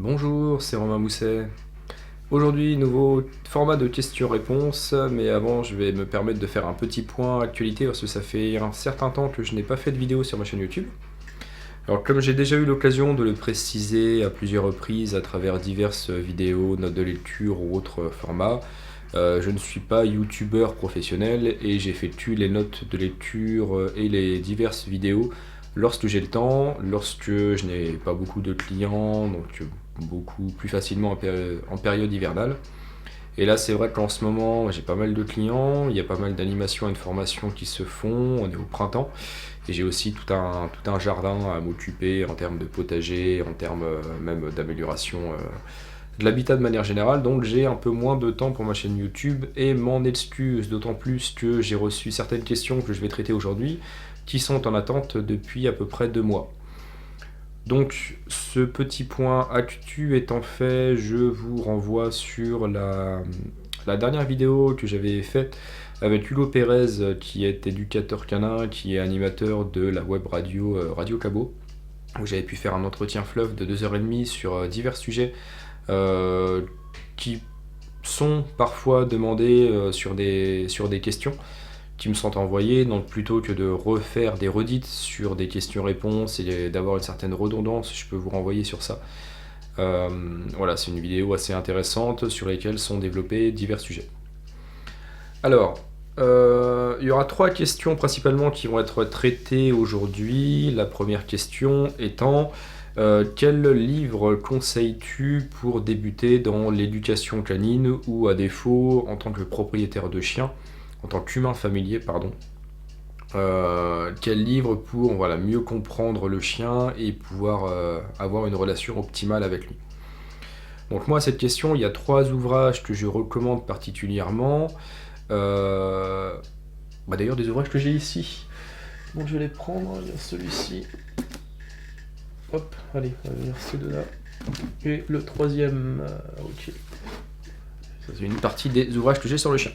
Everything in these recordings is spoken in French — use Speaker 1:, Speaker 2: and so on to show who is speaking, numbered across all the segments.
Speaker 1: Bonjour, c'est Romain Mousset. Aujourd'hui, nouveau format de questions-réponses, mais avant, je vais me permettre de faire un petit point actualité parce que ça fait un certain temps que je n'ai pas fait de vidéo sur ma chaîne YouTube. Alors, comme j'ai déjà eu l'occasion de le préciser à plusieurs reprises à travers diverses vidéos, notes de lecture ou autres formats, je ne suis pas youtubeur professionnel et j'effectue les notes de lecture et les diverses vidéos lorsque j'ai le temps, lorsque je n'ai pas beaucoup de clients, donc beaucoup plus facilement en période hivernale. Et là, c'est vrai qu'en ce moment, j'ai pas mal de clients, il y a pas mal d'animations et de formations qui se font, on est au printemps, et j'ai aussi tout un jardin à m'occuper en termes de potager, en termes même d'amélioration de l'habitat de manière générale, donc j'ai un peu moins de temps pour ma chaîne YouTube, et m'en excuse, d'autant plus que j'ai reçu certaines questions que je vais traiter aujourd'hui, qui sont en attente depuis à peu près 2 mois. Donc, ce petit point actu étant fait, je vous renvoie sur la dernière vidéo que j'avais faite avec Hugo Pérez, qui est éducateur canin, qui est animateur de la web radio Radio Cabot, où j'avais pu faire un entretien fleuve de 2h30 sur divers sujets qui sont parfois demandés sur des questions qui me sont envoyés, donc plutôt que de refaire des redites sur des questions-réponses et d'avoir une certaine redondance, je peux vous renvoyer sur ça. Voilà, c'est une vidéo assez intéressante sur laquelle sont développés divers sujets. Alors, il y aura 3 questions principalement qui vont être traitées aujourd'hui. La première question étant quel livre conseilles-tu pour débuter dans l'éducation canine ou à défaut en tant que propriétaire de chien, en tant qu'humain familier, pardon. Quel livre pour mieux comprendre le chien et pouvoir avoir une relation optimale avec lui. Donc moi, à cette question, il y a 3 ouvrages que je recommande particulièrement. D'ailleurs, des ouvrages que j'ai ici. Donc je vais les prendre, il y a celui-ci. Hop, allez, on va venir ces deux-là. Et le troisième, ok. Ça, c'est une partie des ouvrages que j'ai sur le chien.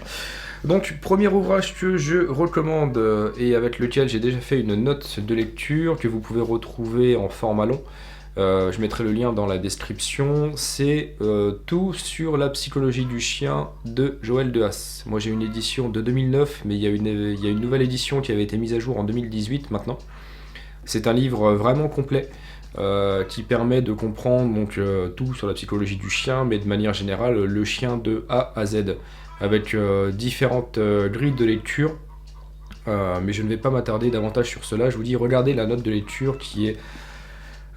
Speaker 1: Donc, premier ouvrage que je recommande et avec lequel j'ai déjà fait une note de lecture que vous pouvez retrouver en format long. Je mettrai le lien dans la description. C'est Tout sur la psychologie du chien de Joël Dehass. Moi, j'ai une édition de 2009, mais il y a une nouvelle édition qui avait été mise à jour en 2018 maintenant. C'est un livre vraiment complet. Qui permet de comprendre tout sur la psychologie du chien, mais de manière générale le chien de A à Z, avec différentes grilles de lecture. Mais je ne vais pas m'attarder davantage sur cela. Je vous dis, regardez la note de lecture qui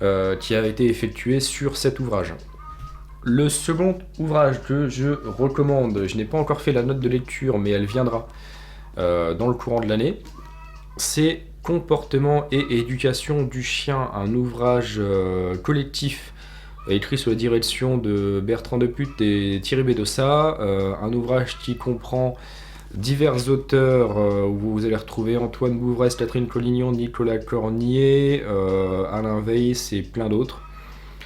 Speaker 1: a été effectuée sur cet ouvrage. Le second ouvrage que je recommande, je n'ai pas encore fait la note de lecture, mais elle viendra dans le courant de l'année, c'est Comportement et éducation du chien, un ouvrage collectif écrit sous la direction de Bertrand Deput et Thierry Bedossa, un ouvrage qui comprend divers auteurs où vous allez retrouver Antoine Bouvresse, Catherine Collignon, Nicolas Cornier, Alain Weiss et plein d'autres.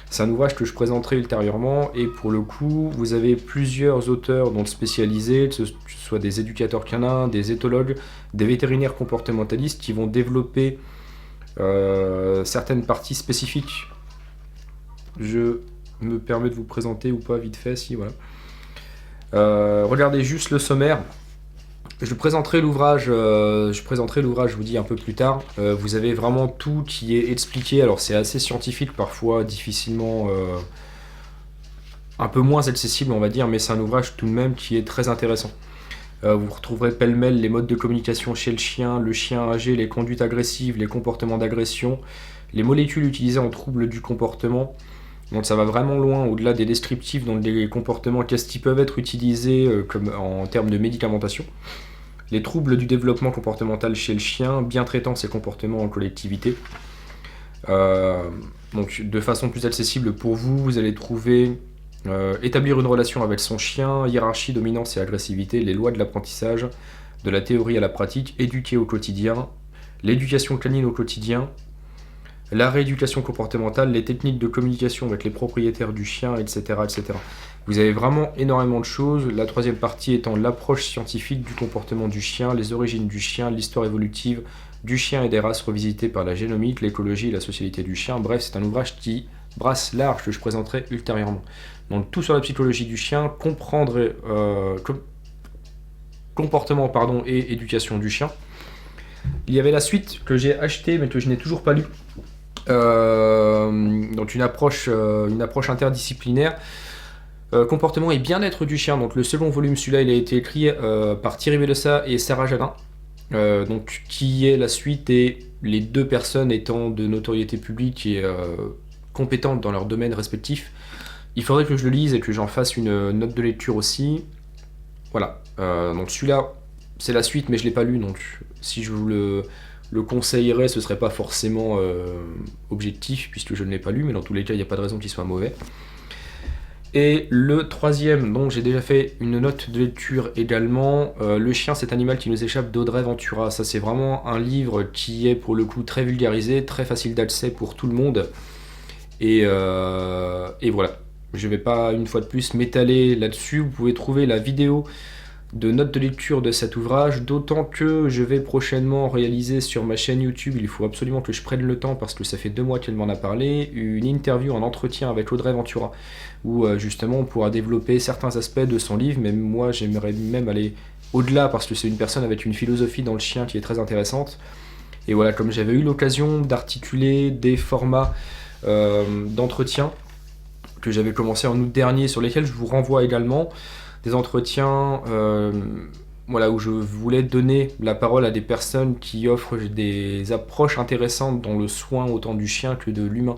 Speaker 1: C'est un ouvrage que je présenterai ultérieurement et pour le coup, vous avez plusieurs auteurs donc spécialisés, que ce soit des éducateurs canins, des éthologues, des vétérinaires comportementalistes qui vont développer certaines parties spécifiques. Je me permets de vous présenter ou pas vite fait, si voilà. Regardez juste le sommaire. Je présenterai l'ouvrage, je vous dis un peu plus tard. Vous avez vraiment tout qui est expliqué. Alors c'est assez scientifique parfois, difficilement, un peu moins accessible on va dire, mais c'est un ouvrage tout de même qui est très intéressant. Vous retrouverez pêle-mêle les modes de communication chez le chien âgé, les conduites agressives, les comportements d'agression, les molécules utilisées en troubles du comportement. Donc ça va vraiment loin, au-delà des descriptifs, donc des comportements, qu'est-ce qui peuvent être utilisés comme en termes de médicamentation. Les troubles du développement comportemental chez le chien, bien traitant ses comportements en collectivité. Donc de façon plus accessible pour vous, vous allez trouver établir une relation avec son chien, hiérarchie, dominance et agressivité, les lois de l'apprentissage, de la théorie à la pratique, éduquer au quotidien, l'éducation canine au quotidien, la rééducation comportementale, les techniques de communication avec les propriétaires du chien, etc., etc. Vous avez vraiment énormément de choses. La troisième partie étant l'approche scientifique du comportement du chien, les origines du chien, l'histoire évolutive du chien et des races revisitées par la génomique, l'écologie et la socialité du chien. Bref, c'est un ouvrage qui
Speaker 2: brasse large que je présenterai ultérieurement. Donc tout sur la psychologie du chien, comprendre comportement et éducation du chien. Il y avait la suite que j'ai achetée mais que je n'ai toujours pas lue. Donc une approche interdisciplinaire. Comportement et bien-être du chien. Donc le second volume, celui-là, il a été écrit par Thierry Melessa et Sarah Jadin. Donc qui est la suite, et les deux personnes étant de notoriété publique et compétentes dans leur domaine respectif. Il faudrait que je le lise et que j'en fasse une note de lecture aussi. Voilà. Donc celui-là, c'est la suite, mais je ne l'ai pas lu. Donc si je vous le conseillerais, ce ne serait pas forcément objectif, puisque je ne l'ai pas lu, mais dans tous les cas, il n'y a pas de raison qu'il soit mauvais. Et le troisième, donc j'ai déjà fait une note de lecture également, Le chien, cet animal qui nous échappe, d'Audrey Ventura. Ça, c'est vraiment un livre qui est pour le coup très vulgarisé, très facile d'accès pour tout le monde. Et voilà, je ne vais pas une fois de plus m'étaler là-dessus. Vous pouvez trouver la vidéo de notes de lecture de cet ouvrage, d'autant que je vais prochainement réaliser sur ma chaîne YouTube, il faut absolument que je prenne le temps parce que ça fait 2 mois qu'elle m'en a parlé, une interview, un entretien avec Audrey Ventura, où justement on pourra développer certains aspects de son livre, mais moi j'aimerais même aller au-delà parce que c'est une personne avec une philosophie dans le chien qui est très intéressante. Et voilà, comme j'avais eu l'occasion d'articuler des formats d'entretien que j'avais commencé en août dernier, sur lesquels je vous renvoie également, des entretiens voilà, où je voulais donner la parole à des personnes qui offrent des approches intéressantes dans le soin autant du chien que de l'humain.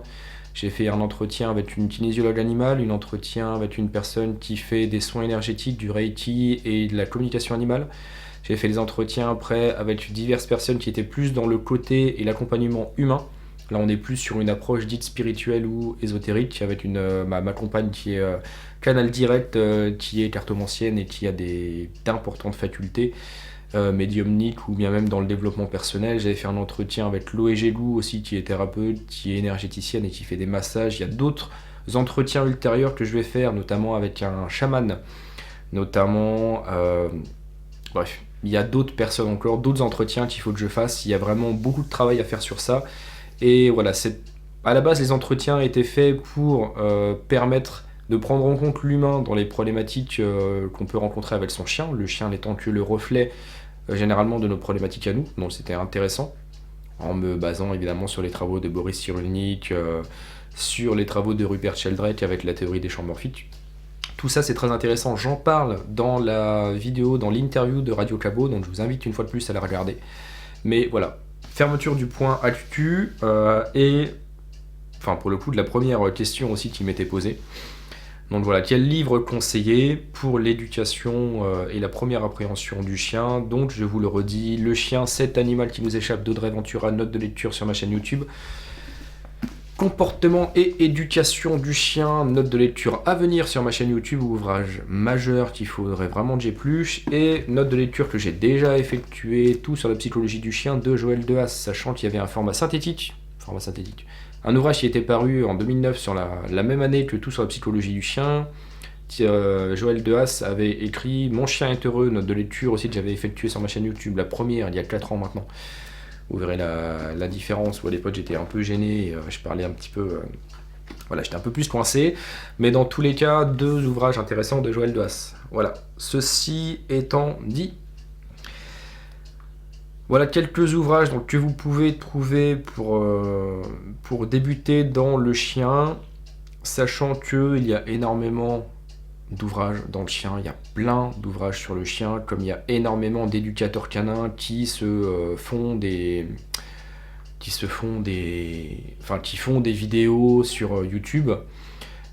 Speaker 2: J'ai fait un entretien avec une kinésiologue animale, un entretien avec une personne qui fait des soins énergétiques, du Reiki et de la communication animale. J'ai fait des entretiens après avec diverses personnes qui étaient plus dans le côté et l'accompagnement humain. Là, on est plus sur une approche dite spirituelle ou ésotérique, avec ma compagne qui est canal direct, qui est cartomancienne et qui a d'importantes facultés médiumniques ou bien même dans le développement personnel. J'avais fait un entretien avec Loé Gégou aussi, qui est thérapeute, qui est énergéticienne et qui fait des massages. Il y a d'autres entretiens ultérieurs que je vais faire, notamment avec un chaman, notamment... bref, il y a d'autres personnes encore, d'autres entretiens qu'il faut que je fasse. Il y a vraiment beaucoup de travail à faire sur ça. Et voilà, à la base, les entretiens étaient faits pour permettre de prendre en compte l'humain dans les problématiques qu'on peut rencontrer avec son chien, le chien n'étant que le reflet généralement de nos problématiques à nous, donc c'était intéressant, en me basant évidemment sur les travaux de Boris Cyrulnik, sur les travaux de Rupert Sheldrake avec la théorie des champs morphiques. Tout ça, c'est très intéressant, j'en parle dans la vidéo, dans l'interview de Radio Cabot, donc je vous invite une fois de plus à la regarder. Mais voilà, fermeture du point actu, et enfin pour le coup de la première question aussi qui m'était posée. Donc voilà, quel livre conseiller pour l'éducation et la première appréhension du chien? Donc je vous le redis, Le chien, cet animal qui nous échappe, d'Audrey Ventura, note de lecture sur ma chaîne YouTube. Comportement et éducation du chien, note de lecture à venir sur ma chaîne YouTube, ouvrage majeur qu'il faudrait vraiment que j'épluche, et note de lecture que j'ai déjà effectuée, tout sur la psychologie du chien de Joël Dehaas, sachant qu'il y avait un format synthétique, un ouvrage qui était paru en 2009 sur la même année que tout sur la psychologie du chien. Joël Dehaas avait écrit Mon chien est heureux, note de lecture aussi que j'avais effectuée sur ma chaîne YouTube, la première, il y a 4 ans maintenant. Vous verrez la différence, où à l'époque j'étais un peu gêné, je parlais un petit peu... voilà, j'étais un peu plus coincé, mais dans tous les cas, 2 ouvrages intéressants de Joël Dehaas. Voilà, ceci étant dit, voilà quelques ouvrages donc, que vous pouvez trouver pour débuter dans le chien, sachant qu'il y a énormément d'ouvrages dans le chien, il y a plein d'ouvrages sur le chien, comme il y a énormément d'éducateurs canins qui font des vidéos sur YouTube.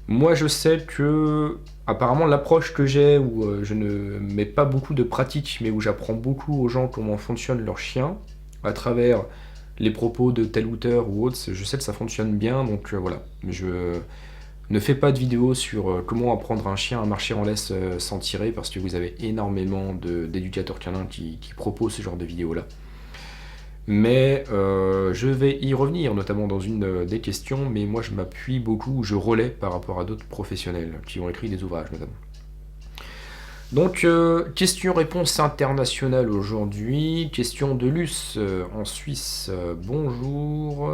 Speaker 2: Moi je sais que apparemment l'approche que j'ai, où je ne mets pas beaucoup de pratique, mais où j'apprends beaucoup aux gens comment fonctionne leur chien, à travers les propos de tel auteur ou autre, je sais que ça fonctionne bien, donc voilà. Je ne fais pas de vidéo sur comment apprendre un chien à marcher en laisse sans tirer, parce que vous avez énormément d'éducateurs canins qui proposent ce genre de vidéos-là. Mais je vais y revenir, notamment dans une des questions, mais moi je m'appuie beaucoup, je relais par rapport à d'autres professionnels qui ont écrit des ouvrages notamment. Donc, question-réponse internationale aujourd'hui, question de Luce en Suisse. Bonjour,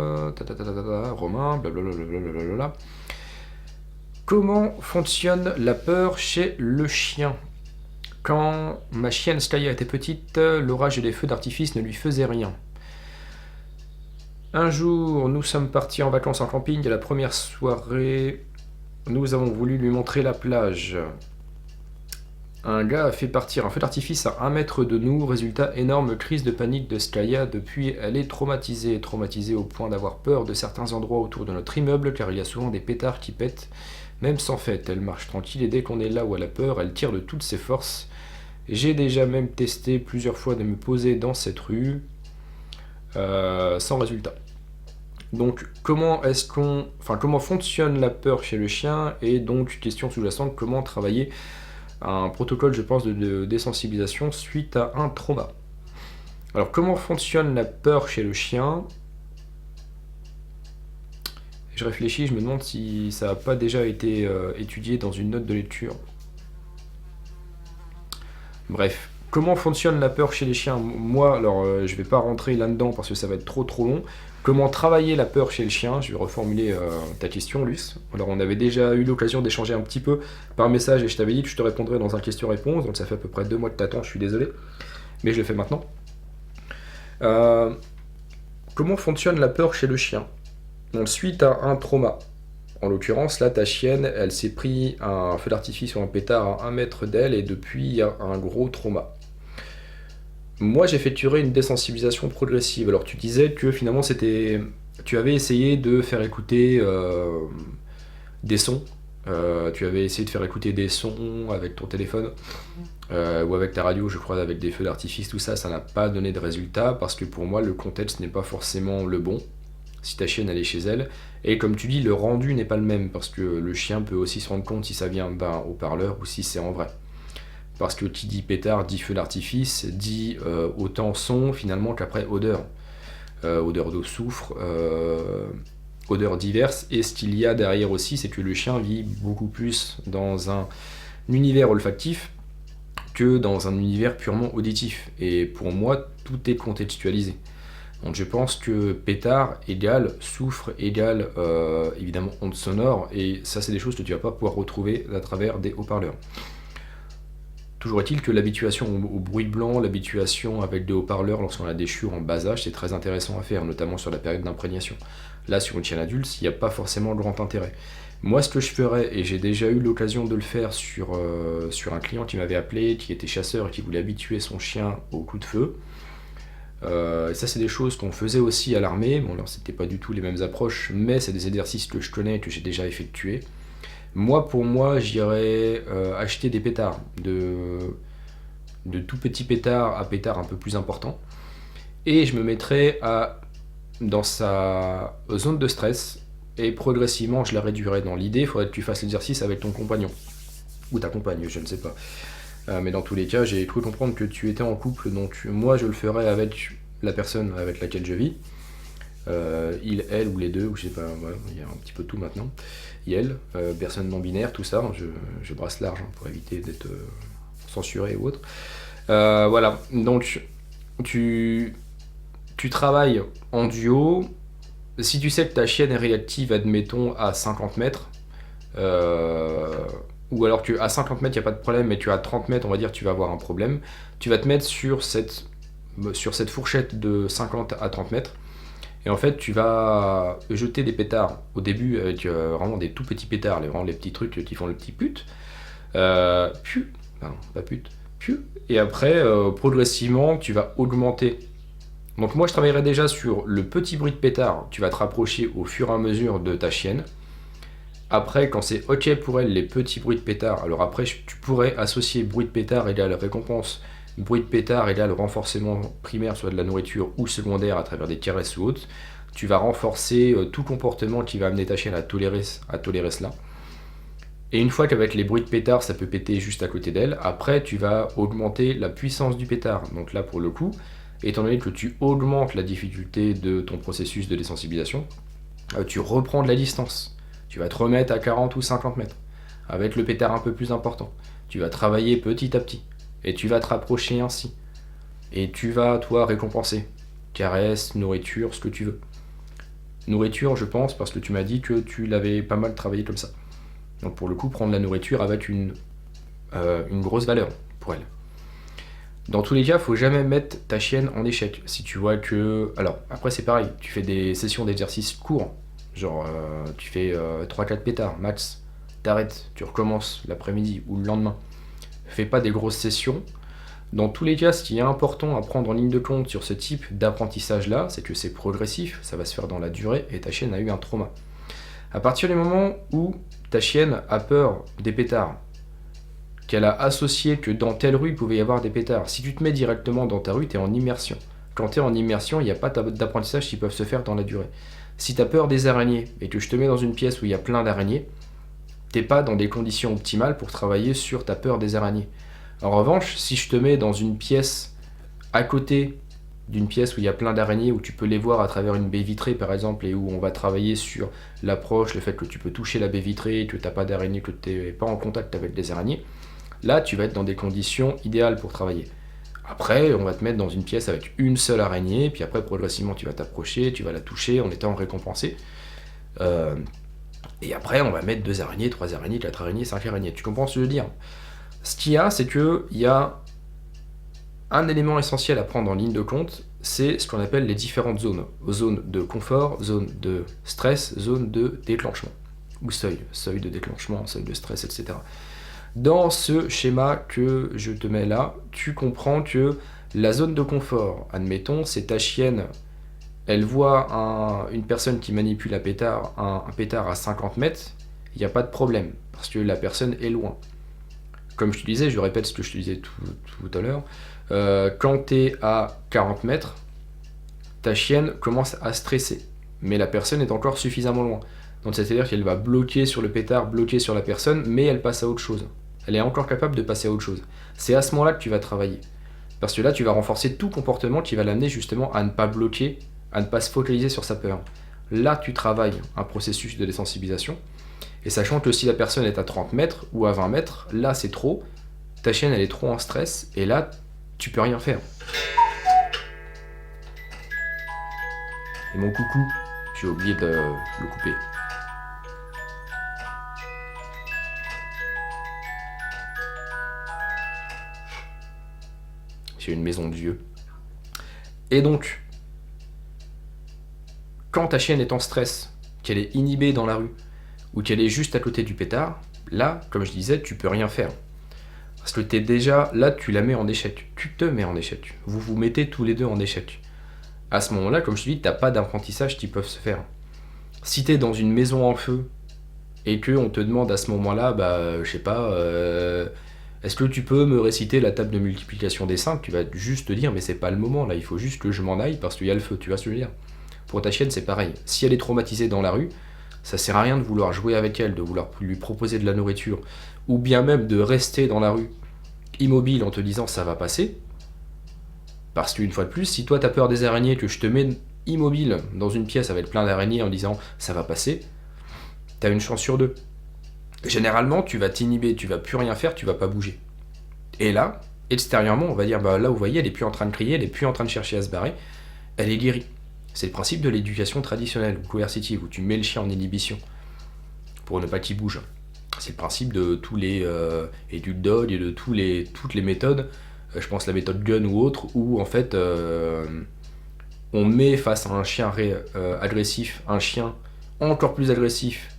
Speaker 2: Romain, blablabla. Comment fonctionne la peur chez le chien? Quand ma chienne Skaya était petite, l'orage et les feux d'artifice ne lui faisaient rien. Un jour, nous sommes partis en vacances en camping et la première soirée, nous avons voulu lui montrer la plage. Un gars a fait partir un feu d'artifice à 1 mètre de nous, résultat énorme crise de panique de Skaya. Depuis, elle est traumatisée au point d'avoir peur de certains endroits autour de notre immeuble car il y a souvent des pétards qui pètent, même sans fête. Elle marche tranquille et dès qu'on est là où elle a peur, elle tire de toutes ses forces. J'ai déjà même testé plusieurs fois de me poser dans cette rue, sans résultat. Donc comment fonctionne la peur chez le chien, et donc question sous-jacente, comment travailler un protocole, je pense, de désensibilisation suite à un trauma. Alors comment fonctionne la peur chez le chien? Je réfléchis, je me demande si ça n'a pas déjà été étudié dans une note de lecture. Bref, comment fonctionne la peur chez les chiens? Moi, alors je vais pas rentrer là-dedans parce que ça va être trop long. Comment travailler la peur chez le chien? Je vais reformuler ta question, Luce. Alors on avait déjà eu l'occasion d'échanger un petit peu par message et je t'avais dit que je te répondrais dans un question-réponse, donc ça fait à peu près 2 mois que t'attends, je suis désolé, mais je le fais maintenant. Comment fonctionne la peur chez le chien? Donc suite à un trauma. En l'occurrence, là, ta chienne, elle s'est pris un feu d'artifice ou un pétard à 1 mètre d'elle et depuis, il y a un gros trauma. Moi, j'effectuerai une désensibilisation progressive. Alors, tu disais que finalement, tu avais essayé de faire écouter des sons. Tu avais essayé de faire écouter des sons avec ton téléphone ou avec ta radio, je crois, avec des feux d'artifice, tout ça, ça n'a pas donné de résultat parce que pour moi, le contexte n'est pas forcément le bon. Si ta chienne elle est chez elle, et comme tu dis, le rendu n'est pas le même, parce que le chien peut aussi se rendre compte si ça vient d'un haut-parleur ou si c'est en vrai. Parce que qui dit pétard, dit feu d'artifice, dit autant son finalement qu'après odeur. Odeur de soufre, odeurs diverses, et ce qu'il y a derrière aussi, c'est que le chien vit beaucoup plus dans un univers olfactif que dans un univers purement auditif. Et pour moi, tout est contextualisé. Donc je pense que pétard égale soufre égale évidemment onde sonore, et ça c'est des choses que tu vas pas pouvoir retrouver à travers des haut-parleurs. Toujours est-il que l'habituation au bruit blanc, l'habituation avec des haut-parleurs lorsqu'on a des chiots en bas âge, c'est très intéressant à faire, notamment sur la période d'imprégnation. Là, sur une chienne adulte, il n'y a pas forcément grand intérêt. Moi, ce que je ferais, et j'ai déjà eu l'occasion de le faire sur un client qui m'avait appelé, qui était chasseur et qui voulait habituer son chien au coup de feu, et ça c'est des choses qu'on faisait aussi à l'armée. Bon, alors c'était pas du tout les mêmes approches, mais c'est des exercices que je connais, que j'ai déjà effectués. Pour moi, j'irais acheter des pétards, de tout petits pétards à pétards un peu plus importants, et je me mettrais dans sa zone de stress, et progressivement je la réduirais. Dans l'idée, il faudrait que tu fasses l'exercice avec ton compagnon, ou ta compagne, je ne sais pas. Mais dans tous les cas, j'ai cru comprendre que tu étais en couple, donc moi je le ferais avec la personne avec laquelle je vis. Il, elle ou les deux, ou je sais pas, voilà, il y a un petit peu tout maintenant. Il, personne non binaire, tout ça, je brasse large pour éviter d'être censuré ou autre. Voilà, donc tu travailles en duo. Si tu sais que ta chienne est réactive, admettons, à 50 mètres, ou alors qu'à 50 mètres il n'y a pas de problème, mais tu as 30 mètres, on va dire, tu vas avoir un problème, tu vas te mettre sur cette fourchette de 50 à 30 mètres, et en fait tu vas jeter des pétards au début avec vraiment des tout petits pétards, vraiment les petits trucs qui font le petit pute, et après progressivement tu vas augmenter. Donc moi je travaillerai déjà sur le petit bruit de pétard, tu vas te rapprocher au fur et à mesure de ta chienne. Après, quand c'est ok pour elle, les petits bruits de pétard, alors après tu pourrais associer bruit de pétard égale récompense, bruit de pétard égale renforcement primaire, soit de la nourriture ou secondaire à travers des caresses ou autres. Tu vas renforcer tout comportement qui va amener ta chienne à tolérer cela. Et une fois qu'avec les bruits de pétard ça peut péter juste à côté d'elle, après tu vas augmenter la puissance du pétard. Donc là pour le coup, étant donné que tu augmentes la difficulté de ton processus de désensibilisation, tu reprends de la distance. Tu vas te remettre à 40 ou 50 mètres, avec le pétard un peu plus important. Tu vas travailler petit à petit, et tu vas te rapprocher ainsi. Et tu vas, toi, récompenser. Caresse, nourriture, ce que tu veux. Nourriture, je pense, parce que tu m'as dit que tu l'avais pas mal travaillé comme ça. Donc pour le coup, prendre la nourriture avec une grosse valeur pour elle. Dans tous les cas, faut jamais mettre ta chienne en échec. Si tu vois que... Alors, après c'est pareil, tu fais des sessions d'exercice courts, genre tu fais 3-4 pétards, max, t'arrêtes, tu recommences l'après-midi ou le lendemain. Fais pas des grosses sessions. Dans tous les cas, ce qui est important à prendre en ligne de compte sur ce type d'apprentissage-là, c'est que c'est progressif, ça va se faire dans la durée, et ta chienne a eu un trauma. À partir du moment où ta chienne a peur des pétards, qu'elle a associé que dans telle rue il pouvait y avoir des pétards, si tu te mets directement dans ta rue, tu es en immersion. Quand tu es en immersion, il n'y a pas d'apprentissage qui peuvent se faire dans la durée. Si tu as peur des araignées et que je te mets dans une pièce où il y a plein d'araignées, t'es pas dans des conditions optimales pour travailler sur ta peur des araignées. En revanche, si je te mets dans une pièce à côté d'une pièce où il y a plein d'araignées, où tu peux les voir à travers une baie vitrée par exemple, et où on va travailler sur l'approche, le fait que tu peux toucher la baie vitrée, que tu n'as pas d'araignées, que tu n'es pas en contact avec des araignées, là tu vas être dans des conditions idéales pour travailler. Après, on va te mettre dans une pièce avec une seule araignée, puis après progressivement tu vas t'approcher, tu vas la toucher en étant récompensé. Et après, on va mettre 2 araignées, 3 araignées, 4 araignées, 5 araignées. Tu comprends ce que je veux dire? Ce qu'il y a, c'est qu'il y a un élément essentiel à prendre en ligne de compte, c'est ce qu'on appelle les différentes zones. Zone de confort, zone de stress, zone de déclenchement. Ou seuil de déclenchement, seuil de stress, etc. Dans ce schéma que je te mets là, tu comprends que la zone de confort, admettons, c'est ta chienne, elle voit une personne qui manipule un pétard à 50 mètres, il n'y a pas de problème, parce que la personne est loin. Comme je te disais, je répète ce que je te disais tout à l'heure, quand tu es à 40 mètres, ta chienne commence à stresser, mais la personne est encore suffisamment loin. Donc c'est-à-dire qu'elle va bloquer sur le pétard, bloquer sur la personne, mais elle passe à autre chose. Elle est encore capable de passer à autre chose. C'est à ce moment-là que tu vas travailler. Parce que là, tu vas renforcer tout comportement qui va l'amener justement à ne pas bloquer, à ne pas se focaliser sur sa peur. Là, tu travailles un processus de désensibilisation. Et sachant que si la personne est à 30 mètres ou à 20 mètres, là c'est trop, ta chienne elle est trop en stress, et là, tu peux rien faire. Et mon coucou, j'ai oublié de le couper. J'ai une maison de vieux. Et donc, quand ta chienne est en stress, qu'elle est inhibée dans la rue, ou qu'elle est juste à côté du pétard, là, comme je disais, tu peux rien faire. Parce que t'es déjà, là, tu la mets en échec. Tu te mets en échec. Vous vous mettez tous les deux en échec. À ce moment-là, comme je te dis, t'as pas d'apprentissage qui peuvent se faire. Si t'es dans une maison en feu, et qu'on te demande à ce moment-là, je sais pas, est-ce que tu peux me réciter la table de multiplication des 5? Tu vas juste te dire, mais c'est pas le moment, là, il faut juste que je m'en aille parce qu'il y a le feu, tu vois ce que je veux dire? Pour ta chienne, c'est pareil. Si elle est traumatisée dans la rue, ça sert à rien de vouloir jouer avec elle, de vouloir lui proposer de la nourriture, ou bien même de rester dans la rue immobile en te disant ça va passer. Parce qu'une fois de plus, si toi t'as peur des araignées, que je te mets immobile dans une pièce avec plein d'araignées en disant ça va passer, t'as une chance sur 2. Généralement, tu vas t'inhiber, tu vas plus rien faire, tu vas pas bouger. Et là, extérieurement, on va dire là vous voyez, elle est plus en train de crier, elle est plus en train de chercher à se barrer, elle est guérie. C'est le principe de l'éducation traditionnelle ou coercitive, où tu mets le chien en inhibition pour ne pas qu'il bouge. C'est le principe de tous les et du dog et de toutes les méthodes, je pense la méthode gun ou autre, où en fait on met face à un chien agressif, un chien encore plus agressif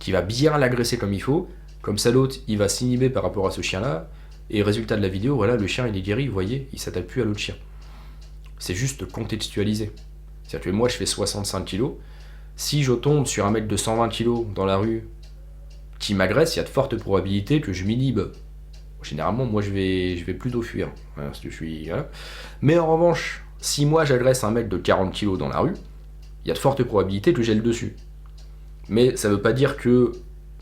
Speaker 2: qui va bien l'agresser comme il faut, comme ça l'autre il va s'inhiber par rapport à ce chien là, et résultat de la vidéo, voilà, le chien il est guéri, vous voyez, il s'attaque plus à l'autre chien. C'est juste contextualiser. C'est-à-dire que moi je fais 65 kg, si je tombe sur un mec de 120 kg dans la rue qui m'agresse, il y a de fortes probabilités que je m'inhibe. Généralement moi je vais plutôt fuir, parce que je suis, voilà. Mais en revanche, si moi j'agresse un mec de 40 kg dans la rue, il y a de fortes probabilités que j'ai le dessus. Mais ça veut pas dire que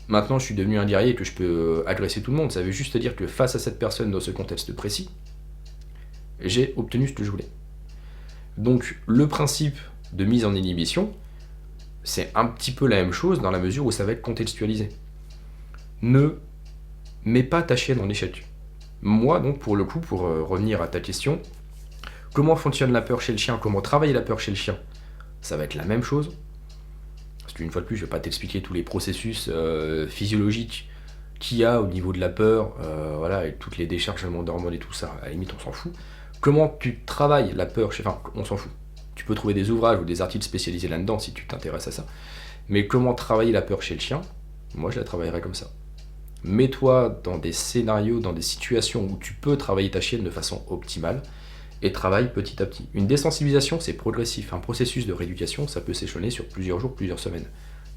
Speaker 2: maintenant je suis devenu un guerrier et que je peux agresser tout le monde, ça veut juste dire que face à cette personne dans ce contexte précis, j'ai obtenu ce que je voulais. Donc le principe de mise en inhibition, c'est un petit peu la même chose dans la mesure où ça va être contextualisé. Ne mets pas ta chienne en échec. Moi donc pour le coup, pour revenir à ta question, comment fonctionne la peur chez le chien, comment travailler la peur chez le chien, ça va être la même chose. Parce qu'une fois de plus, je vais pas t'expliquer tous les processus physiologiques qu'il y a au niveau de la peur, voilà, et toutes les déchargements d'hormones et tout ça, à la limite, on s'en fout. Comment tu travailles la peur, enfin, on s'en fout. Tu peux trouver des ouvrages ou des articles spécialisés là-dedans si tu t'intéresses à ça. Mais comment travailler la peur chez le chien? Moi, je la travaillerais comme ça. Mets-toi dans des scénarios, dans des situations où tu peux travailler ta chienne de façon optimale et travaille petit à petit. Une désensibilisation, c'est progressif. Un processus de rééducation, ça peut s'échelonner sur plusieurs jours, plusieurs semaines.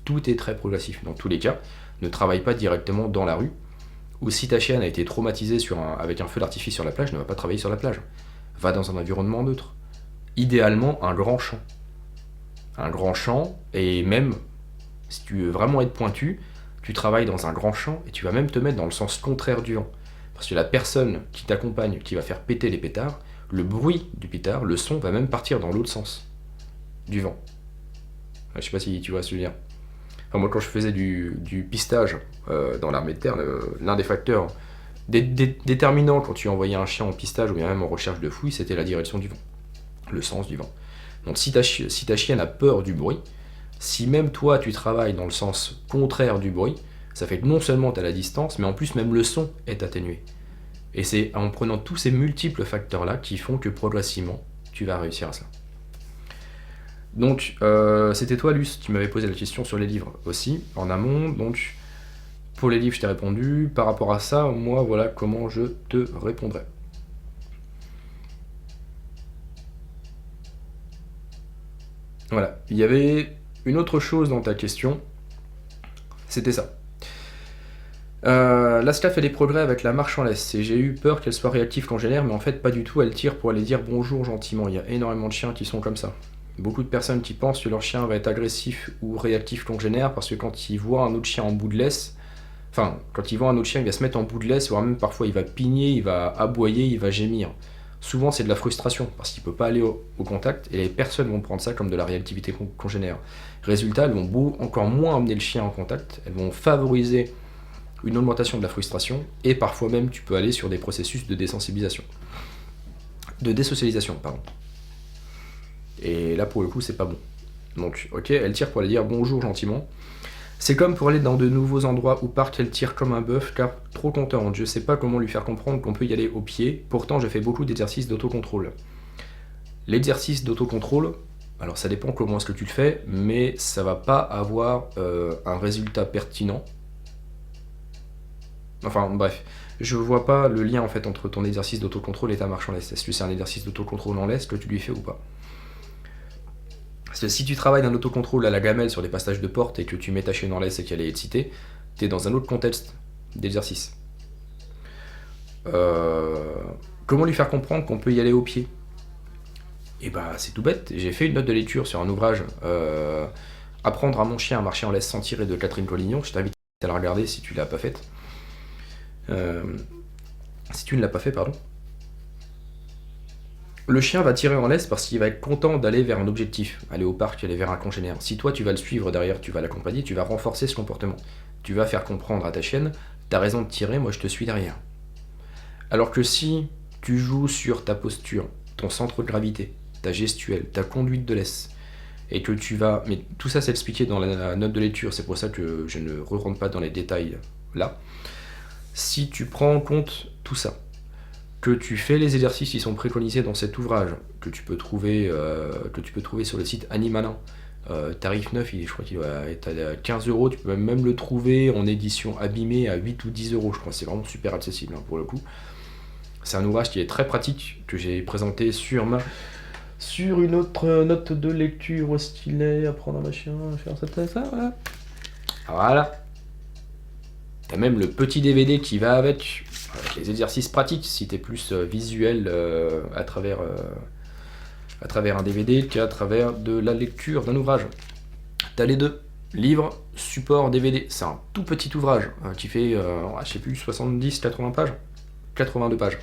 Speaker 2: Tout est très progressif. Dans tous les cas, ne travaille pas directement dans la rue, ou si ta chienne a été traumatisée avec un feu d'artifice sur la plage, ne va pas travailler sur la plage. Va dans un environnement neutre. Idéalement, un grand champ. Un grand champ, et même, si tu veux vraiment être pointu, tu travailles dans un grand champ et tu vas même te mettre dans le sens contraire du vent. Parce que la personne qui t'accompagne, qui va faire péter les pétards, le bruit du pétard, le son va même partir dans l'autre sens du vent. Je sais pas si tu vois ce que je veux dire. Enfin, moi, quand je faisais du pistage dans l'armée de terre, l'un des facteurs déterminants quand tu envoyais un chien en pistage ou bien même en recherche de fouille, c'était la direction du vent, le sens du vent. Donc si ta chienne a peur du bruit, si même toi tu travailles dans le sens contraire du bruit, ça fait que non seulement tu as la distance, mais en plus même le son est atténué. Et c'est en prenant tous ces multiples facteurs-là qui font que progressivement, tu vas réussir à cela. Donc, c'était toi, Luce, qui m'avais posé la question sur les livres aussi, en amont. Donc, pour les livres, je t'ai répondu. Par rapport à ça, moi, voilà comment je te répondrai. Voilà. Il y avait une autre chose dans ta question. C'était ça. L'Asca fait des progrès avec la marche en laisse et j'ai eu peur qu'elle soit réactive congénère, mais en fait pas du tout, elle tire pour aller dire bonjour gentiment. Il y a énormément de chiens qui sont comme ça. Beaucoup de personnes qui pensent que leur chien va être agressif ou réactif congénère parce que quand ils voient un autre chien en bout de laisse, enfin quand ils voient un autre chien il va se mettre en bout de laisse, voire même parfois il va pigner, il va aboyer, il va gémir. Souvent c'est de la frustration parce qu'il peut pas aller au contact et les personnes vont prendre ça comme de la réactivité congénère. Résultat, elles vont encore moins amener le chien en contact, elles vont favoriser une augmentation de la frustration, et parfois même tu peux aller sur des processus de désensibilisation. De désocialisation, pardon. Et là pour le coup c'est pas bon. Donc ok, elle tire pour aller dire bonjour gentiment. C'est comme pour aller dans de nouveaux endroits ou parcs, elle tire comme un bœuf car trop contente. Je sais pas comment lui faire comprendre qu'on peut y aller au pied, pourtant je fais beaucoup d'exercices d'autocontrôle. L'exercice d'autocontrôle, alors ça dépend comment est-ce que tu le fais, mais ça va pas avoir un résultat pertinent. Enfin bref, je vois pas le lien en fait entre ton exercice d'autocontrôle et ta marche en laisse. Est-ce que c'est un exercice d'autocontrôle en laisse que tu lui fais ou pas? Parce que si tu travailles d'un autocontrôle à la gamelle sur les passages de porte et que tu mets ta chienne en laisse et qu'elle est excitée, t'es dans un autre contexte d'exercice. Comment lui faire comprendre qu'on peut y aller au pied? Et bah c'est tout bête, j'ai fait une note de lecture sur un ouvrage Apprendre à mon chien à marcher en laisse sans tirer de Catherine Collignon, je t'invite à la regarder si tu l'as pas faite. Si tu ne l'as pas fait, pardon. Le chien va tirer en laisse parce qu'il va être content d'aller vers un objectif, aller au parc, aller vers un congénère. Si toi tu vas le suivre derrière, tu vas l'accompagner, tu vas renforcer ce comportement. Tu vas faire comprendre à ta chienne, t'as raison de tirer, moi je te suis derrière. Alors que si tu joues sur ta posture, ton centre de gravité, ta gestuelle, ta conduite de laisse, et que tu vas... Mais tout ça c'est expliqué dans la note de lecture, c'est pour ça que je ne rentre pas dans les détails là. Si tu prends en compte tout ça, que tu fais les exercices qui sont préconisés dans cet ouvrage, que tu peux trouver sur le site Animalin, tarif 9, je crois qu'il doit être à 15 €, tu peux même le trouver en édition abîmée à 8 ou 10 €, je crois, c'est vraiment super accessible hein, pour le coup. C'est un ouvrage qui est très pratique, que j'ai présenté sur une autre note de lecture au stylet, apprendre à ma chien, faire ça, voilà. Voilà. T'as même le petit DVD qui va avec les exercices pratiques, si t'es plus visuel à travers un DVD qu'à travers de la lecture d'un ouvrage. T'as les deux, livre, support, DVD. C'est un tout petit ouvrage qui fait, je sais plus, 70-80 pages, 82 pages.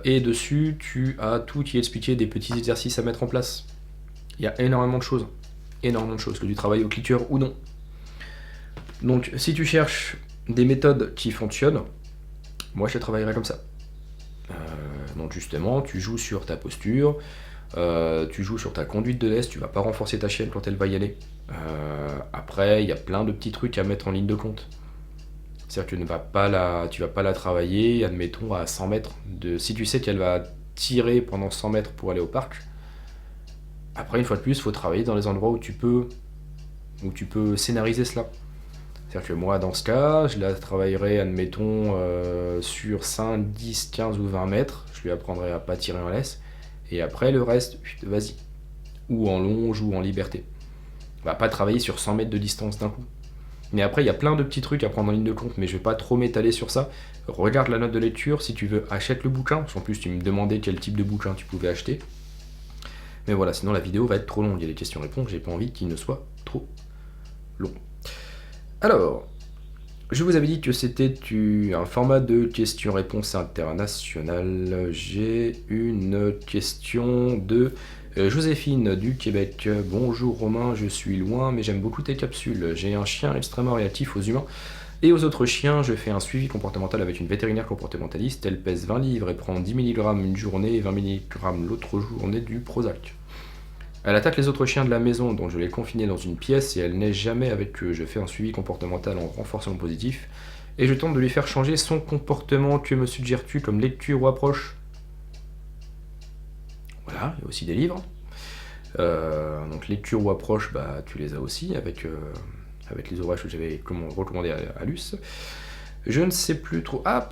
Speaker 2: Et dessus, tu as tout qui est expliqué, des petits exercices à mettre en place. Il y a énormément de choses, que tu travailles au clicker ou non. Donc, si tu cherches des méthodes qui fonctionnent, moi je travaillerai comme ça. Donc justement, tu joues sur ta posture, Tu joues sur ta conduite de laisse, tu vas pas renforcer ta chienne quand elle va y aller. Après, il y a plein de petits trucs à mettre en ligne de compte. C'est-à-dire que tu vas pas la travailler, admettons, à 100 mètres. Si tu sais qu'elle va tirer pendant 100 mètres pour aller au parc, après, une fois de plus, il faut travailler dans les endroits où tu peux scénariser cela. C'est-à-dire que moi, dans ce cas, je la travaillerai, admettons, sur 5, 10, 15 ou 20 mètres. Je lui apprendrai à pas tirer en laisse. Et après, le reste, vas-y. Ou en longe ou en liberté. On va pas travailler sur 100 mètres de distance d'un coup. Mais après, il y a plein de petits trucs à prendre en ligne de compte, mais je vais pas trop m'étaler sur ça. Regarde la note de lecture, si tu veux, achète le bouquin. En plus, tu me demandais quel type de bouquin tu pouvais acheter. Mais voilà, sinon la vidéo va être trop longue. Il y a des questions-réponses, j'ai pas envie qu'il ne soit trop long. Alors, je vous avais dit que c'était un format de questions-réponses internationales. J'ai une question de Joséphine du Québec. Bonjour Romain, je suis loin, mais j'aime beaucoup tes capsules. J'ai un chien extrêmement réactif aux humains et aux autres chiens. Je fais un suivi comportemental avec une vétérinaire comportementaliste. Elle pèse 20 livres et prend 10 mg une journée et 20 mg l'autre journée du Prozac. Elle attaque les autres chiens de la maison, dont je l'ai confinée dans une pièce, et elle n'est jamais avec eux. Je fais un suivi comportemental en renforcement positif, et je tente de lui faire changer son comportement. Que me suggères-tu comme lecture ou approche? Voilà, il y a aussi des livres. Donc lecture ou approche, bah, tu les as aussi, avec les ouvrages que j'avais recommandés à Luce. Je ne sais plus trop... Ah,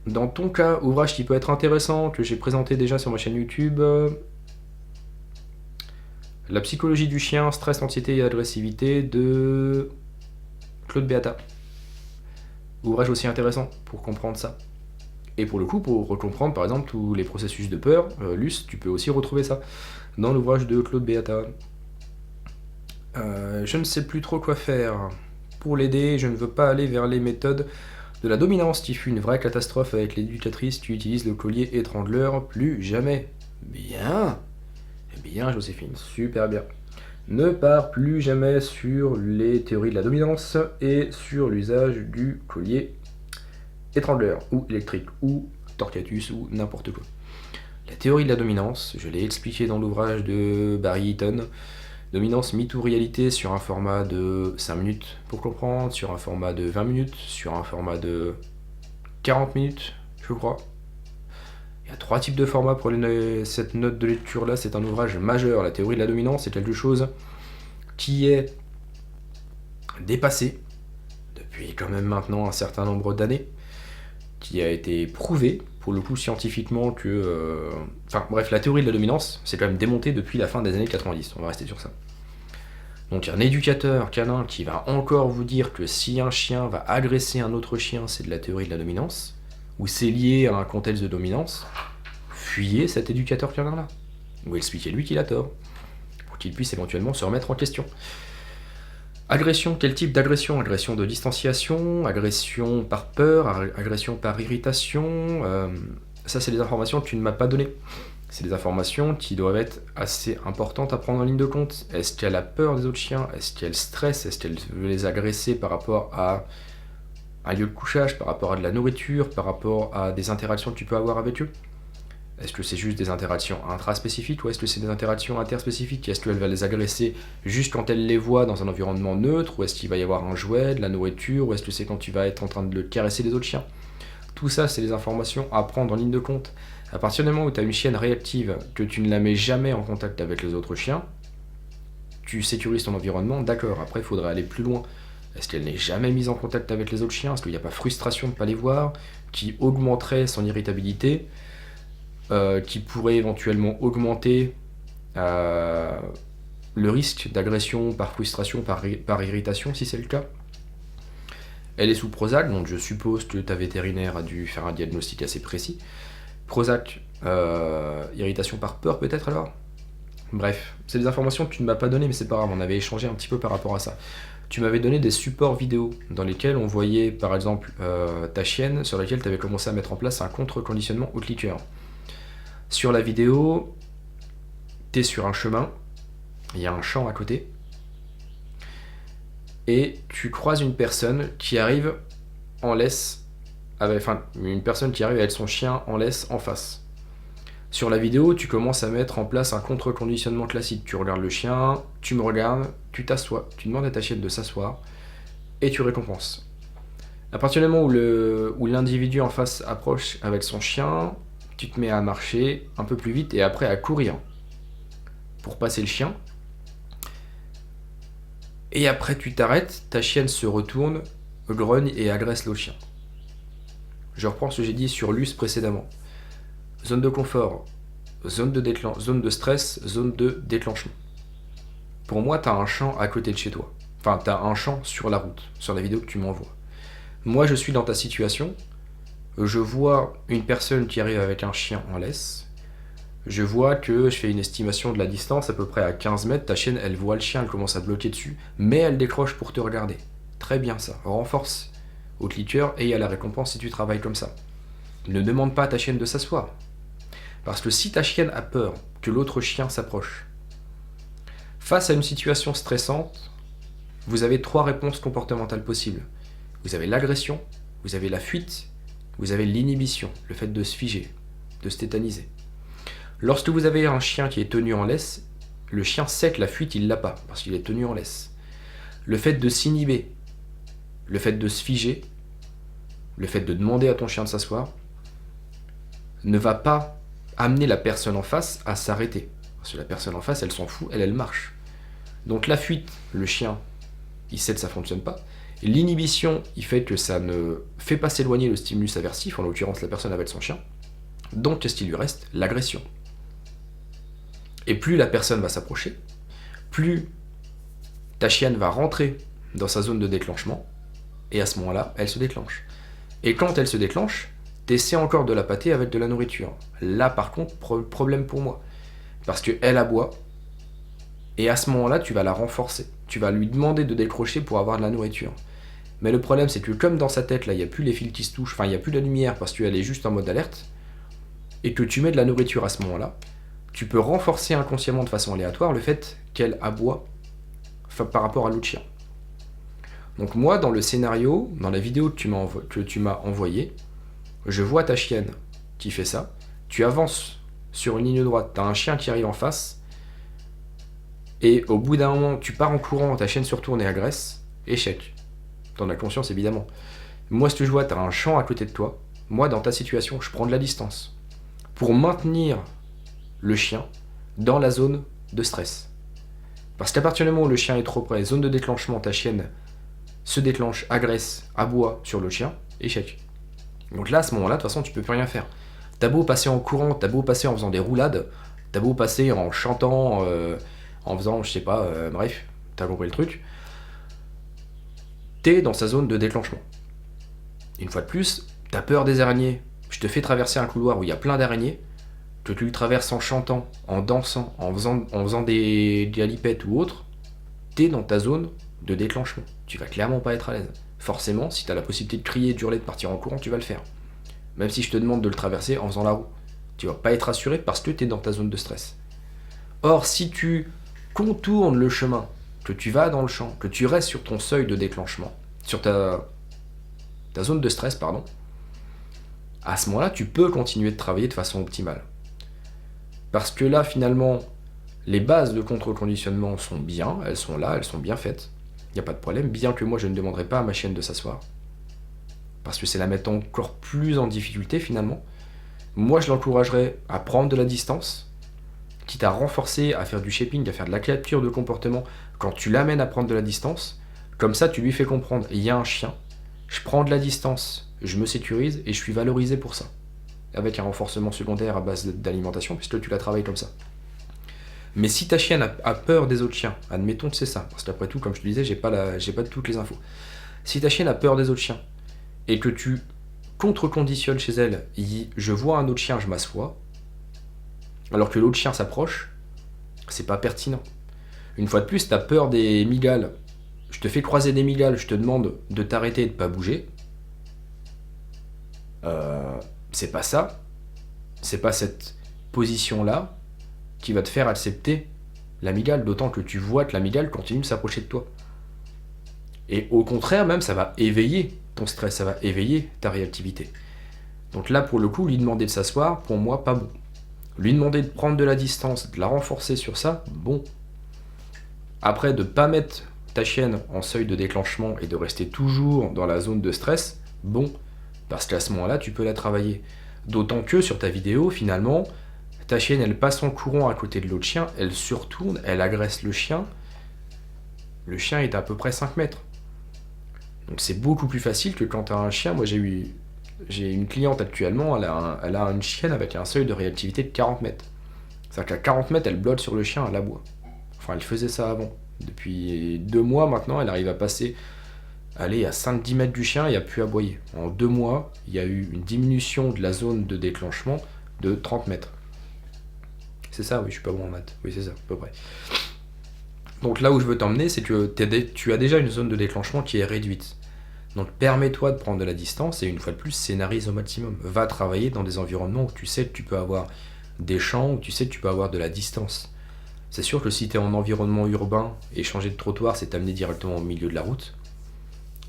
Speaker 2: dans ton cas, ouvrage qui peut être intéressant, que j'ai présenté déjà sur ma chaîne YouTube... La psychologie du chien, stress, anxiété et agressivité de Claude Beata. Ouvrage aussi intéressant pour comprendre ça. Et pour le coup, pour recomprendre par exemple tous les processus de peur, Luce, tu peux aussi retrouver ça dans l'ouvrage de Claude Beata. Je ne sais plus trop quoi faire. Pour l'aider, je ne veux pas aller vers les méthodes de la dominance qui fut une vraie catastrophe avec l'éducatrice qui utilise le collier étrangleur. Plus jamais. Bien. Bien, Joséphine, super bien. Ne pars plus jamais sur les théories de la dominance et sur l'usage du collier étrangleur, ou électrique, ou torquatus, ou n'importe quoi. La théorie de la dominance, je l'ai expliqué dans l'ouvrage de Barry Eaton. Dominance, mythe ou réalité sur un format de 5 minutes pour comprendre, sur un format de 20 minutes, sur un format de 40 minutes, je crois. Il y a 3 types de formats pour cette note de lecture là, c'est un ouvrage majeur. La théorie de la dominance, c'est quelque chose qui est dépassé depuis quand même maintenant un certain nombre d'années, qui a été prouvé pour le coup scientifiquement que... Enfin bref, la théorie de la dominance, c'est quand même démonté depuis la fin des années 90, on va rester sur ça. Donc un éducateur canin qui va encore vous dire que si un chien va agresser un autre chien, c'est de la théorie de la dominance, ou c'est lié à un contexte de dominance, fuyez cet éducateur canin-là. Ou expliquez-lui qu'il a tort, pour qu'il puisse éventuellement se remettre en question. Agression, quel type d'agression? Agression de distanciation, agression par peur, agression par irritation. Ça, c'est des informations que tu ne m'as pas données. C'est des informations qui doivent être assez importantes à prendre en ligne de compte. Est-ce qu'elle a peur des autres chiens? Est-ce qu'elle stresse? Est-ce qu'elle veut les agresser par rapport à un lieu de couchage, par rapport à de la nourriture, par rapport à des interactions que tu peux avoir avec eux? Est-ce que c'est juste des interactions intraspécifiques ou est-ce que c'est des interactions interspécifiques? Est-ce qu'elle va les agresser juste quand elle les voit dans un environnement neutre? Ou est-ce qu'il va y avoir un jouet, de la nourriture? Ou est-ce que c'est quand tu vas être en train de le caresser des autres chiens? Tout ça, c'est des informations à prendre en ligne de compte. À partir du moment où tu as une chienne réactive, que tu ne la mets jamais en contact avec les autres chiens, tu sécurises ton environnement, d'accord, après il faudrait aller plus loin. Est-ce qu'elle n'est jamais mise en contact avec les autres chiens? Est-ce qu'il n'y a pas frustration de ne pas les voir, qui augmenterait son irritabilité, qui pourrait éventuellement augmenter le risque d'agression par frustration, par irritation, si c'est le cas? Elle est sous Prozac, donc je suppose que ta vétérinaire a dû faire un diagnostic assez précis. Prozac, irritation par peur peut-être alors? Bref, c'est des informations que tu ne m'as pas données, mais c'est pas grave, on avait échangé un petit peu par rapport à ça. Tu m'avais donné des supports vidéo dans lesquels on voyait par exemple ta chienne sur laquelle tu avais commencé à mettre en place un contre-conditionnement au clicker. Sur la vidéo, tu es sur un chemin, il y a un champ à côté, et tu croises une personne qui arrive en laisse, une personne qui arrive avec son chien en laisse en face. Sur la vidéo, tu commences à mettre en place un contre-conditionnement classique. Tu regardes le chien, tu me regardes, tu t'assois, tu demandes à ta chienne de s'asseoir et tu récompenses. À partir du moment où l'individu en face approche avec son chien, tu te mets à marcher un peu plus vite et après à courir pour passer le chien. Et après tu t'arrêtes, ta chienne se retourne, grogne et agresse l'autre chien. Je reprends ce que j'ai dit sur l'us précédemment. Zone de confort, zone de stress, zone de déclenchement. Pour moi, tu as un champ à côté de chez toi. Enfin, tu as un champ sur la route, sur la vidéo que tu m'envoies. Moi, je suis dans ta situation. Je vois une personne qui arrive avec un chien en laisse. Je vois que je fais une estimation de la distance, à peu près à 15 mètres. Ta chienne, elle voit le chien, elle commence à bloquer dessus, mais elle décroche pour te regarder. Très bien ça. Renforce au cliqueur et il y a la récompense si tu travailles comme ça. Ne demande pas à ta chienne de s'asseoir. Parce que si ta chienne a peur que l'autre chien s'approche, face à une situation stressante, vous avez 3 réponses comportementales possibles. Vous avez l'agression, vous avez la fuite, vous avez l'inhibition, le fait de se figer, de se tétaniser. Lorsque vous avez un chien qui est tenu en laisse, le chien sait que la fuite, il l'a pas, parce qu'il est tenu en laisse. Le fait de s'inhiber, le fait de se figer, le fait de demander à ton chien de s'asseoir, ne va pas amener la personne en face à s'arrêter. Parce que la personne en face, elle s'en fout, elle marche. Donc la fuite, le chien, il sait que ça ne fonctionne pas. Et l'inhibition, il fait que ça ne fait pas s'éloigner le stimulus aversif, en l'occurrence la personne avec son chien. Donc qu'est-ce qu'il lui reste? L'agression. Et plus la personne va s'approcher, plus ta chienne va rentrer dans sa zone de déclenchement, et à ce moment-là, elle se déclenche. Et quand elle se déclenche, t'essaies encore de la pâter avec de la nourriture. Là, par contre, problème pour moi. Parce qu'elle aboie, et à ce moment-là, tu vas la renforcer. Tu vas lui demander de décrocher pour avoir de la nourriture. Mais le problème, c'est que comme dans sa tête, là, il n'y a plus les fils qui se touchent, enfin, il n'y a plus la lumière parce qu'elle est juste en mode alerte, et que tu mets de la nourriture à ce moment-là, tu peux renforcer inconsciemment de façon aléatoire le fait qu'elle aboie par rapport à l'autre chien. Donc moi, dans le scénario, dans la vidéo que tu m'as envoyée, je vois ta chienne qui fait ça, tu avances sur une ligne droite, tu as un chien qui arrive en face, et au bout d'un moment, tu pars en courant, ta chienne se retourne et agresse, échec. T'en as conscience évidemment. Moi, ce que je vois, tu as un champ à côté de toi, moi, dans ta situation, je prends de la distance pour maintenir le chien dans la zone de stress. Parce qu'à partir du moment où le chien est trop près, zone de déclenchement, ta chienne se déclenche, agresse, aboie sur le chien, échec. Donc là, à ce moment-là, de toute façon, tu peux plus rien faire. T'as beau passer en courant, t'as beau passer en faisant des roulades, t'as beau passer en chantant, en faisant, je sais pas, bref, t'as compris le truc. T'es dans sa zone de déclenchement. Une fois de plus, t'as peur des araignées. Je te fais traverser un couloir où il y a plein d'araignées, que tu le traverses en chantant, en dansant, en faisant des galipettes ou autre, t'es dans ta zone de déclenchement. Tu vas clairement pas être à l'aise. Forcément, si t'as la possibilité de crier, d'hurler, de partir en courant, tu vas le faire. Même si je te demande de le traverser en faisant la roue. Tu vas pas être assuré parce que t'es dans ta zone de stress. Or, si tu contournes le chemin, que tu vas dans le champ, que tu restes sur ton seuil de déclenchement, sur ta zone de stress, pardon, à ce moment-là, tu peux continuer de travailler de façon optimale. Parce que là, finalement, les bases de contre-conditionnement sont bien, elles sont là, elles sont bien faites. Il n'y a pas de problème, bien que moi je ne demanderai pas à ma chienne de s'asseoir. Parce que c'est la mettre encore plus en difficulté finalement. Moi je l'encouragerais à prendre de la distance, quitte à renforcer, à faire du shaping, à faire de la capture de comportement quand tu l'amènes à prendre de la distance. Comme ça tu lui fais comprendre, il y a un chien, je prends de la distance, je me sécurise et je suis valorisé pour ça. Avec un renforcement secondaire à base d'alimentation, puisque tu la travailles comme ça. Mais si ta chienne a peur des autres chiens, admettons que c'est ça, parce qu'après tout, comme je te disais, j'ai pas toutes les infos. Si ta chienne a peur des autres chiens, et que tu contre-conditionnes chez elle, je vois un autre chien, je m'assois, alors que l'autre chien s'approche, c'est pas pertinent. Une fois de plus, t'as peur des migales, je te fais croiser des migales, je te demande de t'arrêter et de pas bouger. C'est pas ça, c'est pas cette position-là qui va te faire accepter la migale, d'autant que tu vois que la migale continue de s'approcher de toi. Et au contraire, même, ça va éveiller ton stress, ça va éveiller ta réactivité. Donc là, pour le coup, lui demander de s'asseoir, pour moi, pas bon. Lui demander de prendre de la distance, de la renforcer sur ça, bon. Après, de ne pas mettre ta chienne en seuil de déclenchement et de rester toujours dans la zone de stress, bon. Parce qu'à ce moment-là, tu peux la travailler. D'autant que sur ta vidéo, finalement, ta chienne, elle passe en courant à côté de l'autre chien, elle se retourne, elle agresse le chien. Le chien est à peu près 5 mètres. Donc c'est beaucoup plus facile que quand tu as un chien. Moi, j'ai une cliente actuellement, elle a une chienne avec un seuil de réactivité de 40 mètres. C'est-à-dire qu'à 40 mètres, elle blotte sur le chien, elle aboie. Enfin, elle faisait ça avant. Depuis 2 mois maintenant, elle arrive à passer à 5-10 mètres du chien et a pu aboyer. En 2 mois, il y a eu une diminution de la zone de déclenchement de 30 mètres. C'est ça, oui, je suis pas bon en maths. Oui, c'est ça, à peu près. Donc là où je veux t'emmener, c'est que tu as déjà une zone de déclenchement qui est réduite. Donc permets-toi de prendre de la distance et une fois de plus, scénarise au maximum. Va travailler dans des environnements où tu sais que tu peux avoir des champs, où tu sais que tu peux avoir de la distance. C'est sûr que si tu es en environnement urbain et changer de trottoir, c'est t'amener directement au milieu de la route,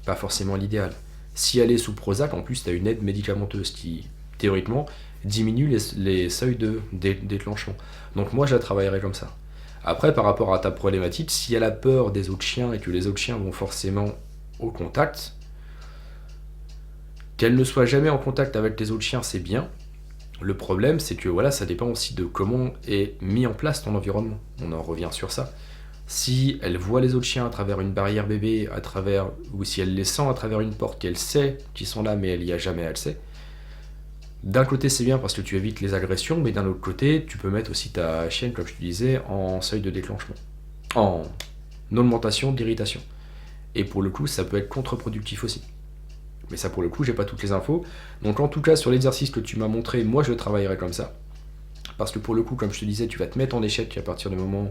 Speaker 2: pas forcément l'idéal. Si elle est sous Prozac, en plus, tu as une aide médicamenteuse qui, théoriquement, diminue les seuils de déclenchement. Donc moi, je la travaillerai comme ça. Après, par rapport à ta problématique, si elle a peur des autres chiens et que les autres chiens vont forcément au contact, qu'elle ne soit jamais en contact avec les autres chiens, c'est bien. Le problème, c'est que voilà, ça dépend aussi de comment est mis en place ton environnement. On en revient sur ça. Si elle voit les autres chiens à travers une barrière bébé, ou si elle les sent à travers une porte, qu'elle sait qu'ils sont là, mais elle y a jamais accès, d'un côté c'est bien parce que tu évites les agressions, mais d'un autre côté, tu peux mettre aussi ta chienne, comme je te disais, en seuil de déclenchement, en augmentation d'irritation. Et pour le coup, ça peut être contre-productif aussi. Mais ça, pour le coup, j'ai pas toutes les infos. Donc en tout cas, sur l'exercice que tu m'as montré, moi je travaillerai comme ça. Parce que pour le coup, comme je te disais, tu vas te mettre en échec à partir du moment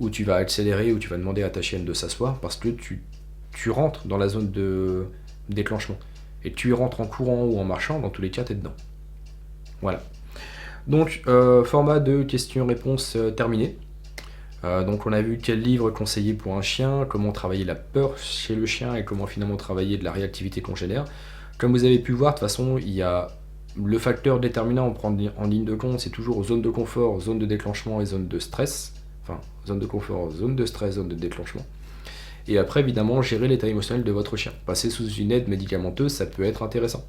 Speaker 2: où tu vas accélérer, où tu vas demander à ta chienne de s'asseoir, parce que tu rentres dans la zone de déclenchement. Et tu rentres en courant ou en marchant, dans tous les cas, tu es dedans. Voilà. Donc, format de questions-réponses terminé. Donc on a vu quel livre conseiller pour un chien, comment travailler la peur chez le chien et comment finalement travailler de la réactivité congénère. Comme vous avez pu voir, de toute façon, il y a le facteur déterminant à prendre en ligne de compte, c'est toujours zone de confort, zone de déclenchement et zone de stress. Enfin, zone de confort, zone de stress, zone de déclenchement. Et après, évidemment, gérer l'état émotionnel de votre chien. Passer sous une aide médicamenteuse, ça peut être intéressant.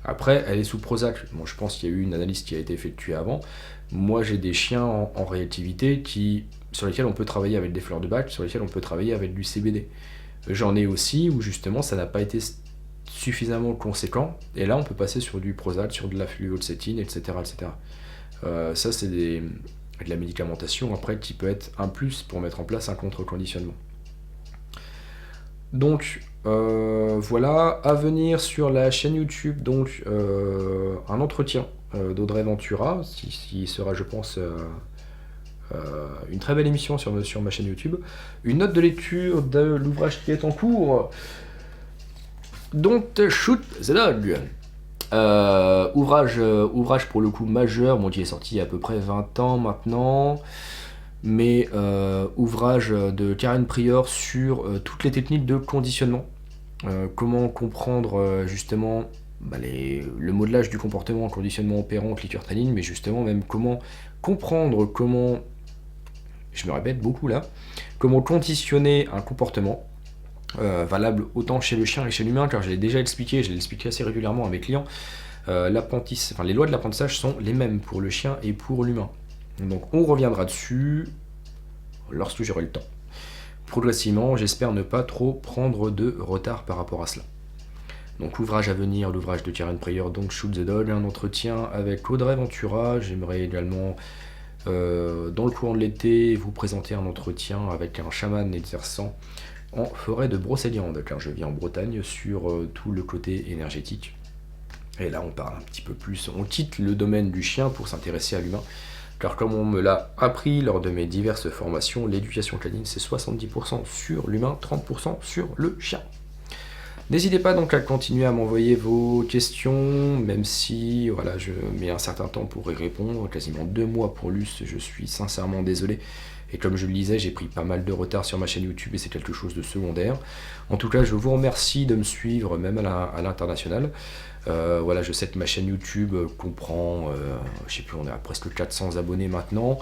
Speaker 2: Après, elle est sous Prozac. Bon, je pense qu'il y a eu une analyse qui a été effectuée avant. Moi, j'ai des chiens en réactivité sur lesquels on peut travailler avec des fleurs de bac, sur lesquels on peut travailler avec du CBD. J'en ai aussi où justement ça n'a pas été suffisamment conséquent, et là on peut passer sur du Prozac, sur de la fluoxétine, etc. etc. Ça c'est de la médicamentation après qui peut être un plus pour mettre en place un contre-conditionnement. Donc voilà, à venir sur la chaîne YouTube, donc un entretien d'Audrey Ventura, qui sera je pense une très belle émission sur ma chaîne YouTube. Une note de lecture de l'ouvrage qui est en cours. Don't Shoot the Dog. Ouvrage pour le coup majeur, bon, qui est sorti il y a à peu près 20 ans maintenant, mais ouvrage de Karen Prior sur toutes les techniques de conditionnement. Comment comprendre justement le modelage du comportement en conditionnement opérant, clicker training, mais justement même comment comprendre je me répète beaucoup là, comment conditionner un comportement valable autant chez le chien et chez l'humain, car je l'ai déjà expliqué, je l'ai expliqué assez régulièrement à mes clients, les lois de l'apprentissage sont les mêmes pour le chien et pour l'humain. Donc on reviendra dessus lorsque j'aurai le temps. Progressivement, j'espère ne pas trop prendre de retard par rapport à cela. Donc l'ouvrage à venir, l'ouvrage de Karen Prior, donc Shoot the Dog, un entretien avec Audrey Ventura. J'aimerais également dans le courant de l'été, vous présenter un entretien avec un chaman exerçant en forêt de Brocéliande, car je vis en Bretagne, sur tout le côté énergétique. Et là, on parle un petit peu plus, on quitte le domaine du chien pour s'intéresser à l'humain, car comme on me l'a appris lors de mes diverses formations, l'éducation canine, c'est 70% sur l'humain, 30% sur le chien. N'hésitez pas donc à continuer à m'envoyer vos questions, même si voilà, je mets un certain temps pour y répondre, quasiment 2 mois pour l'US, je suis sincèrement désolé. Et comme je le disais, j'ai pris pas mal de retard sur ma chaîne YouTube et c'est quelque chose de secondaire. En tout cas, je vous remercie de me suivre même à l'international. Voilà, je sais que ma chaîne YouTube comprend, je sais plus, on est à presque 400 abonnés maintenant.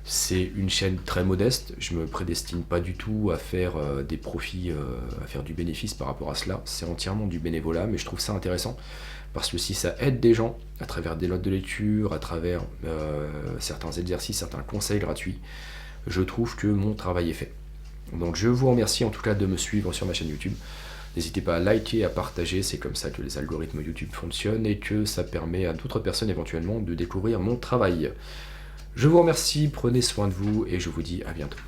Speaker 2: C'est une chaîne très modeste, je me prédestine pas du tout à faire des profits, à faire du bénéfice par rapport à cela. C'est entièrement du bénévolat, mais je trouve ça intéressant parce que si ça aide des gens à travers des notes de lecture, à travers certains exercices, certains conseils gratuits, je trouve que mon travail est fait. Donc je vous remercie en tout cas de me suivre sur ma chaîne YouTube. N'hésitez pas à liker, à partager, c'est comme ça que les algorithmes YouTube fonctionnent et que ça permet à d'autres personnes éventuellement de découvrir mon travail. Je vous remercie, prenez soin de vous et je vous dis à bientôt.